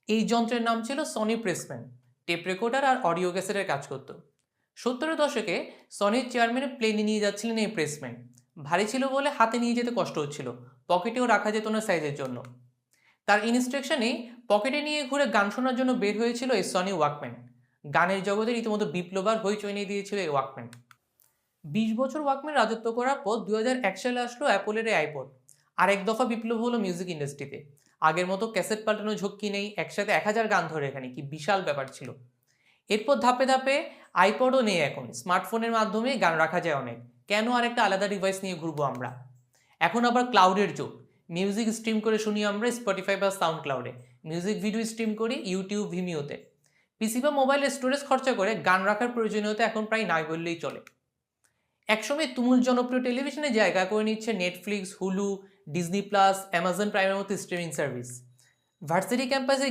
এই যন্ত্রের নাম ছিল সনি প্রেসম্যান। টেপ রেকর্ডার আর অডিও ক্যাসেটের কাজ করত। 70-এর দশকে সনির চেয়ারম্যানে প্লেনে নিয়ে যাচ্ছিলেন এই প্রেসম্যান। ভারী ছিল বলে হাতে নিয়ে যেতে কষ্ট হচ্ছিল, পকেটেও রাখা যেত না সাইজের জন্য। তার ইনস্ট্রাকশনেই পকেটে নিয়ে ঘুরে গান শোনার জন্য বের হয়েছিল এই সনি ওয়াকম্যান। গানের জগতে রীতিমতো বিপ্লবার হইচই নিয়ে দিয়েছিল এই ওয়াকম্যান। 20 বছর ওয়াকম্যান রাজত্ব করার পর 2001 সালে আসলো অ্যাপলের এই আইপড। আর এক দফা বিপ্লব হলো মিউজিক ইন্ডাস্ট্রিতে। আগের মতো ক্যাসেট পাল্টানো ঝক্কি নেই, একসাথে 1000 গান ধরে এখানে, কি বিশাল ব্যাপার ছিল। এরপর ধাপে ধাপে আইপডও নেই, এখন স্মার্টফোনের মাধ্যমে গান রাখা যায় অনেক। কেন আর একটা আলাদা ডিভাইস নিয়ে ঘুরবো আমরা? এখন আবার ক্লাউডের যুগ। মিউজিক স্ট্রিম করে শুনি আমরা স্পটিফাই বা সাউন্ড ক্লাউডে, মিউজিক ভিডিও স্ট্রিম করি ইউটিউব ভিমিওতে। পিসি বা মোবাইলে স্টোরেজ খরচা করে গান রাখার প্রয়োজনীয়তা এখন প্রায় নাই বললেই চলে। একসময় তুমুল জনপ্রিয় টেলিভিশনে জায়গা করে নিচ্ছে Netflix, Hulu, Disney plus, Amazon প্রাইমের মতো স্ট্রিমিং সার্ভিস। ভার্সিটি ক্যাম্পাসে